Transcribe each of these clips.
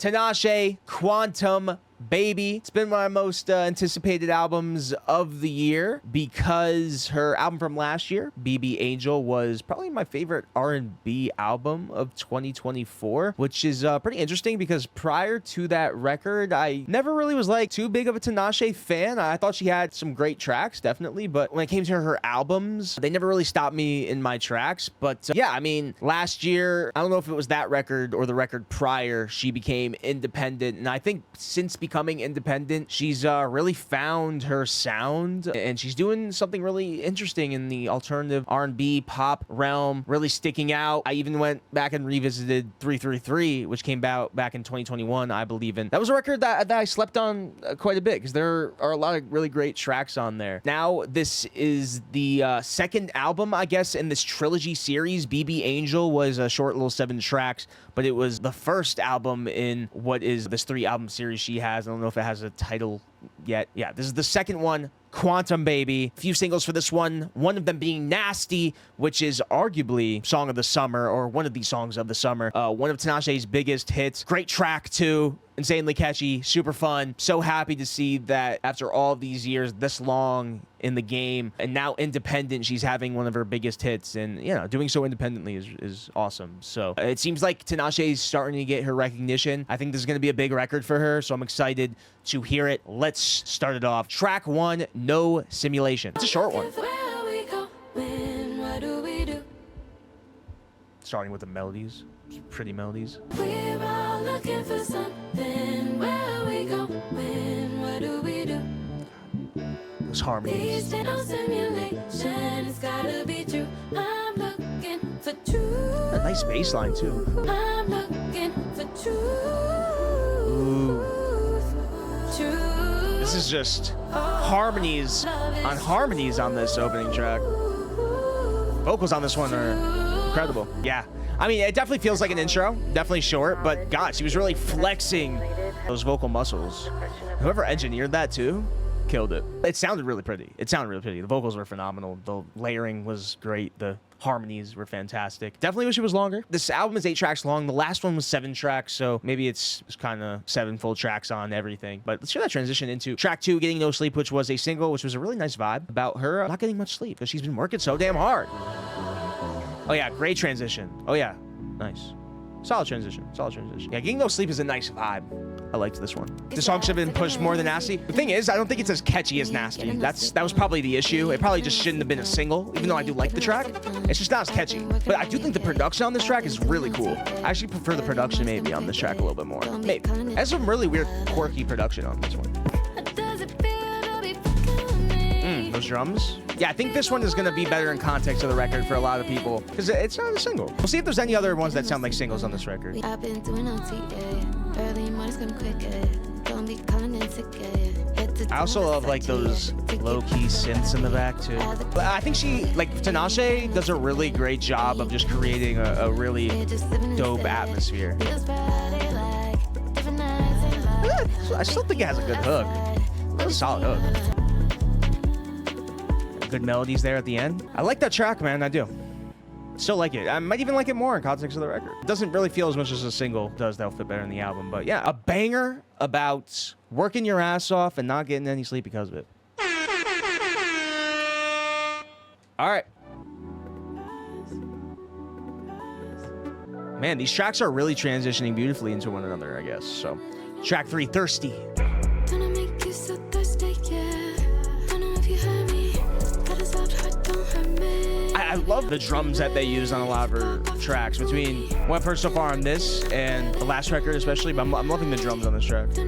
Tinashe, Quantum Baby. It's been one of my most anticipated albums of the year because her album from last year, BB Angel, was probably my favorite R&B album of 2024, which is pretty interesting because prior to that record, I never really was like too big of a Tinashe fan. I thought she had some great tracks, definitely, but when it came to her albums, they never really stopped me in my tracks. But yeah, I mean, last year, I don't know if it was that record or the record prior, she became independent, and I think since becoming independent, she's really found her sound, and she's doing something really interesting in the alternative R&B pop realm, really sticking out. I even went back and revisited 333, which came out back in 2021, I believe. And that was a record that I slept on quite a bit because there are a lot of really great tracks on there. Now, this is the second album, I guess, in this trilogy series. BB Angel was a short little 7 tracks, but it was the first album in what is this 3-album series she has. I don't know if it has a title yet. Yeah, this is the second one, Quantum Baby. A few singles for this one of them being Nasty, which is arguably song of the summer, or one of the songs of the summer. One of Tinashe's biggest hits. Great track too. Insanely catchy, super fun. So happy to see that after all these years, this long in the game, and now independent, she's having one of her biggest hits, and you know, doing so independently is awesome. So it seems like Tinashe is starting to get her recognition. I think this is going to be a big record for her, so I'm excited to hear it. Let's start it off. Track 1, No Simulation. It's a short one. Starting with the melodies, pretty melodies. We're all looking for something. Where we go? When? What do we do? Those harmonies. No simulation. It's gotta be true. I'm looking for truth. A nice bass line too. I'm looking for truth. Ooh. Truth. This is just harmonies on harmonies on this opening track. Vocals on this one are incredible. Yeah. I mean, it definitely feels like an intro. Definitely short, but God, she was really flexing those vocal muscles. Whoever engineered that too, killed it. It sounded really pretty. It sounded really pretty. The vocals were phenomenal. The layering was great. The harmonies were fantastic. Definitely wish it was longer. This album is 8 tracks long. The last one was 7 tracks, so maybe it's kind of 7 full tracks on everything. But let's hear that transition into track 2, Getting No Sleep, which was a single, which was a really nice vibe about her not getting much sleep because she's been working so damn hard. Oh yeah, great transition. Oh yeah, nice. Solid transition, solid transition. Yeah, Getting No Sleep is a nice vibe. I liked this one. The song should have been pushed more than Nasty. The thing is, I don't think it's as catchy as Nasty. That was probably the issue. It probably just shouldn't have been a single, even though I do like the track. It's just not as catchy. But I do think the production on this track is really cool. I actually prefer the production maybe on this track a little bit more. Maybe. It has some really weird, quirky production on this one. Those drums. Yeah, I think this one is going to be better in context of the record for a lot of people because it's not a single. We'll see if there's any other ones that sound like singles on this record. I've been doing OTA. Early mornings come quick. Don't be calling in sick. I also love like those low-key synths in the back too. But I think she, like Tinashe, does a really great job of just creating a really dope atmosphere. I still think it has a good hook. That's a solid hook. Good melodies there at the end. I like that track, man. I do. Still like it. I might even like it more in context of the record. It doesn't really feel as much as a single does. That'll fit better in the album. But yeah, a banger about working your ass off and not getting any sleep because of it. All right. Man, these tracks are really transitioning beautifully into one another, I guess. So, track 3, Thirsty. I love the drums that they use on a lot of her tracks. Between what I've heard so far on this and the last record especially, but I'm loving the drums on this track. I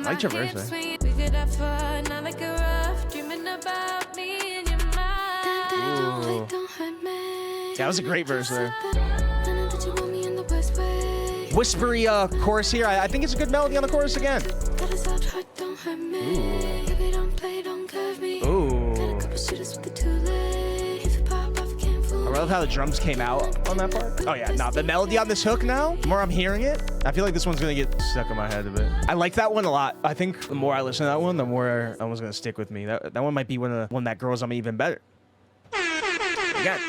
like your verse there. Yeah, that was a great verse there. Whispery chorus here. I think it's a good melody on the chorus again. Ooh. Ooh. love how the drums came out on that part. Oh yeah, nah, the melody on this hook now, the more I'm hearing it, I feel like this one's gonna get stuck in my head a bit. I like that one a lot. I think the more I listen to that one, the more that one's gonna stick with me. That one might be one that grows on me even better. Again,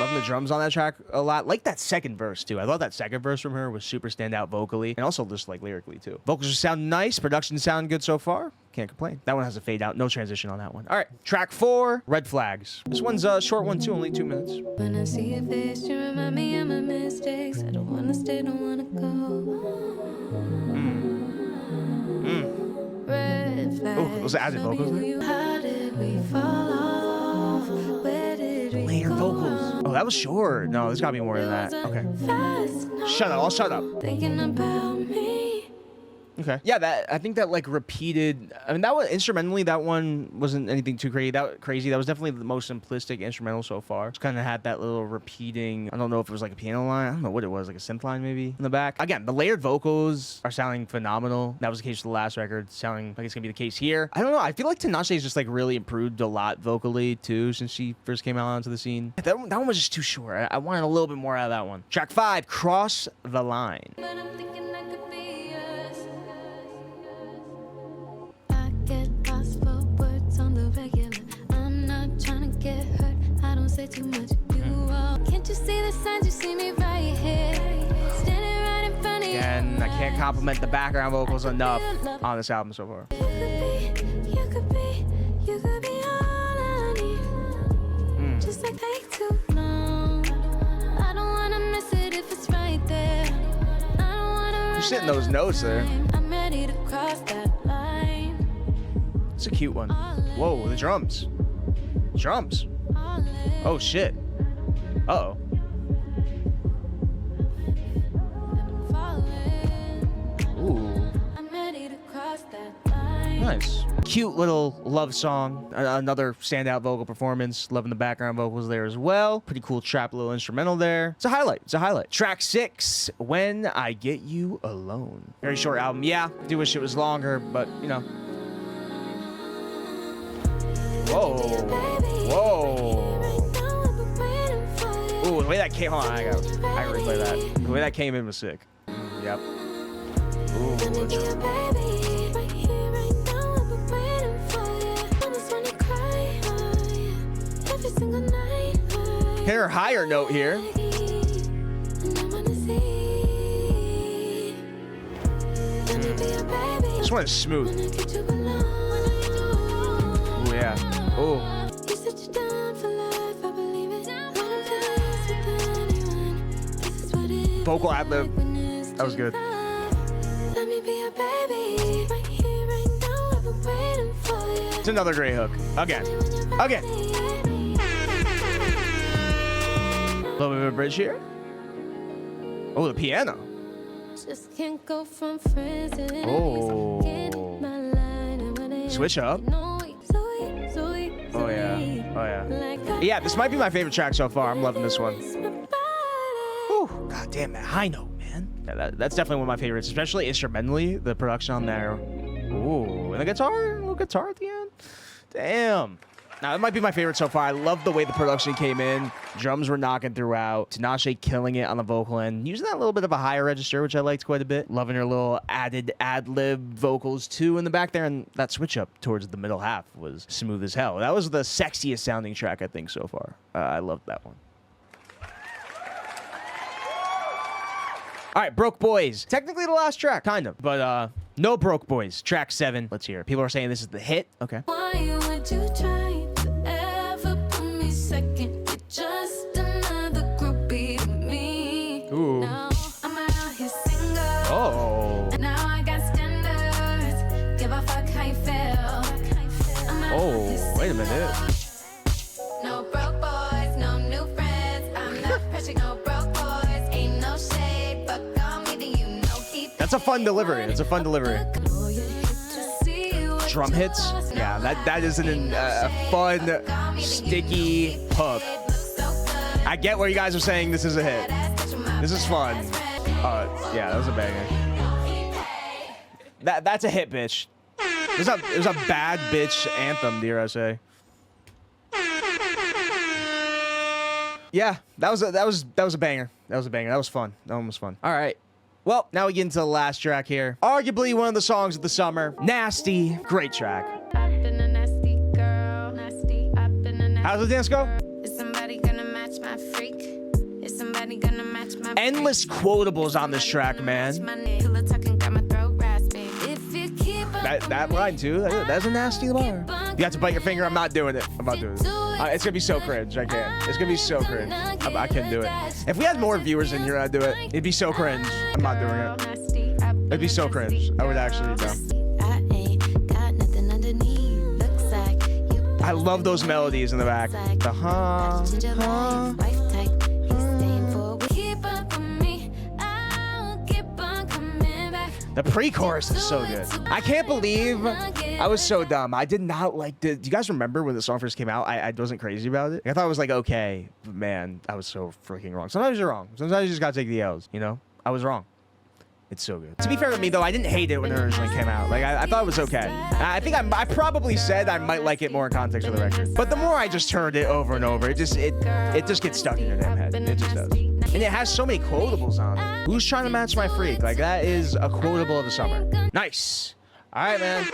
loving the drums on that track a lot. Like that second verse too. I thought that second verse from her was super standout vocally and also just like lyrically too. Vocals sound nice. Production sound good so far. Can't complain. That one has a fade out. No transition on that one. All right, track 4, Red Flags. This one's a short one too, only 2 minutes. When I see your face, you remind me of my mistakes. I don't wanna stay, don't wanna go. Red flags. Oh, those are added vocals there? How did we fall off? Where did we Layered go vocals. Oh, that was short. No, there's gotta be more than that. Okay. Fast Shut up. I'll shut up. thinking about me. Okay. Yeah, I think that like repeated. I mean, that one instrumentally, that one wasn't anything too crazy. That was definitely the most simplistic instrumental so far. Just kind of had that little repeating. I don't know if it was like a piano line. I don't know what it was, like a synth line maybe in the back. Again, the layered vocals are sounding phenomenal. That was the case for the last record. Sounding like it's gonna be the case here. I don't know. I feel like Tinashe has just like really improved a lot vocally too since she first came out onto the scene. That one was just too short. I wanted a little bit more out of that one. Track 5, Cross the Line. But I'm thinking I could be yours. I get lost for words on the regular. I'm not trying to get hurt. I don't say too much. You all can't you see the signs? You see me right here, standing right in front of you. And I can't compliment the background vocals enough on this album so far. You could be all I need. Just like take too long. I don't wanna miss it if it's right there. I don't wanna You're sitting those notes there. I'm ready to cross that line. It's a cute one. Whoa, the drums. Drums. Oh shit. Uh-oh. Ooh. I'm ready to cross that line. Nice. Cute little love song. Another standout vocal performance. Loving the background vocals there as well. Pretty cool trap little instrumental there. It's a highlight. It's a highlight. Track 6, When I Get You Alone. Very short album. Yeah, do wish it was longer, but you know. Whoa. Whoa. Ooh, the way that came on, I gotta replay that. The way that came in was sick. Yep. Ooh, hit her higher note here. This one is smooth. Ooh, yeah. Ooh. Vocal ad-lib. That was good. It's another great hook. Again. Again. A little bit of a bridge here. Oh, the piano. Just can't go from friends to enemies. Oh. Get in my line and when they Switch up. Oh yeah. Oh yeah. Yeah, this might be my favorite track so far. I'm loving this one. Whew. God damn, that high note, man. Yeah, that's definitely one of my favorites, especially instrumentally. The production on there. Ooh, and the guitar, a little guitar at the end. Damn. Now, that might be my favorite so far. I love the way the production came in. Drums were knocking throughout. Tinashe killing it on the vocal end. Using that little bit of a higher register, which I liked quite a bit. Loving her little added ad-lib vocals, too, in the back there. And that switch up towards the middle half was smooth as hell. That was the sexiest sounding track, I think, so far. I loved that one. All right, Broke Boys. Technically the last track, kind of. But no Broke Boys. Track 7. Let's hear it. People are saying this is the hit. Okay. Why would you try to ever put me second? You're just another groupie to me. Ooh. Now I'm out here single. Oh. Now I got standards. Give a fuck how you feel. I'm out Oh, here wait a minute. single. No broke boys, no new friends. I'm not pressure, no broke boys. Ain't no shade. Fuck on me, then you know he. That's a fun delivery. It's a fun delivery. Drum hits. Yeah, that is a fun, sticky hook. I get where you guys are saying this is a hit. This is fun. Yeah, that was a banger. That's a hit, bitch. It was a bad bitch anthem, dare I say. Yeah, that was a banger. That was a banger. That was fun. That one was fun. All right. Well, now we get into the last track here. Arguably one of the songs of the summer. Nasty. Great track. I've been a nasty girl. Nasty. I've been a nasty How's the dance go? Is somebody gonna match my freak? Is somebody gonna match my Endless quotables on this track, man. That line too. That's a nasty bar. You have to bite your finger. I'm not doing it. I'm not doing it. It's gonna be so cringe. I can't. It's gonna be so cringe. I can't do it. If we had more viewers in here, I'd do it. It'd be so cringe. I'm not doing it. It'd be so cringe. I would actually do. I love those melodies in the back. The The pre-chorus is so good. I can't believe I was so dumb. I did not like the... Do you guys remember when the song first came out? I wasn't crazy about it. I thought it was like, okay. But man, I was so freaking wrong. Sometimes you're wrong. Sometimes you just gotta take the L's, you know? I was wrong. It's so good. To be fair to me, though, I didn't hate it when it originally came out. Like, I thought it was okay. I think I probably said I might like it more in context of the record. But the more I just heard it over and over, it just gets stuck in your damn head. It just does. And it has so many quotables on it. Who's trying to match my freak? Like, that is a quotable of the summer. Nice. All right, man.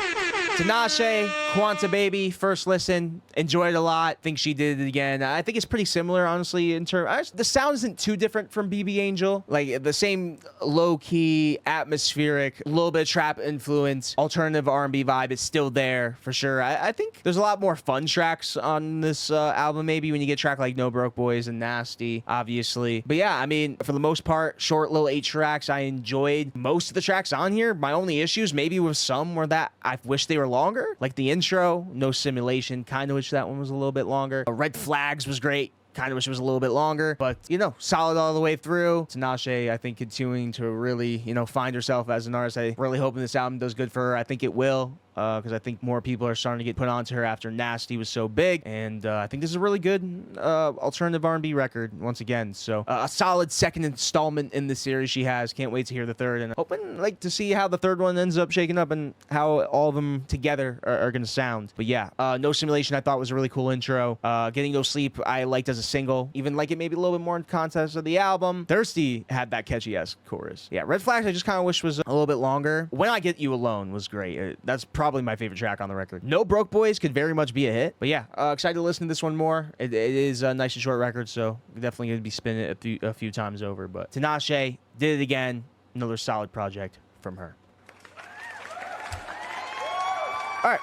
Tinashe, Quanta Baby, first listen. Enjoyed it a lot. Think she did it again. I think it's pretty similar, honestly, in terms... The sound isn't too different from BB Angel. Like, the same low-key, atmospheric, a little bit of trap influence, alternative R&B vibe is still there, for sure. I think there's a lot more fun tracks on this album, maybe, when you get a track like No Broke Boys and Nasty, obviously. But yeah, I mean, for the most part, short little 8 tracks. I enjoyed most of the tracks on here. My only issues, maybe with some, were that I wish they were longer. Like the intro, No Simulation, kind of wish that one was a little bit longer. Red Flags was great. Kind of wish it was a little bit longer, but, you know, solid all the way through. Tinashe, I think, continuing to really, you know, find herself as an artist. I really hoping this album does good for her. I think it will, because I think more people are starting to get put onto her after Nasty was so big, and I think this is a really good alternative R&B record, once again. So, a solid second installment in the series she has. Can't wait to hear the third, and hoping, like, to see how the third one ends up shaking up and how all of them together are going to sound. But yeah, No Simulation I thought was a really cool intro. Getting No Sleep I liked as a single, even like it maybe a little bit more in context of the album. Thirsty had that catchy-ass chorus. Yeah, Red Flags I just kind of wish was a little bit longer. When I Get You Alone was great. That's probably my favorite track on the record. No Broke Boys could very much be a hit, but yeah, excited to listen to this one more. It is a nice and short record, so definitely going to be spinning it a few times over. But Tinashe did it again. Another solid project from her. All right.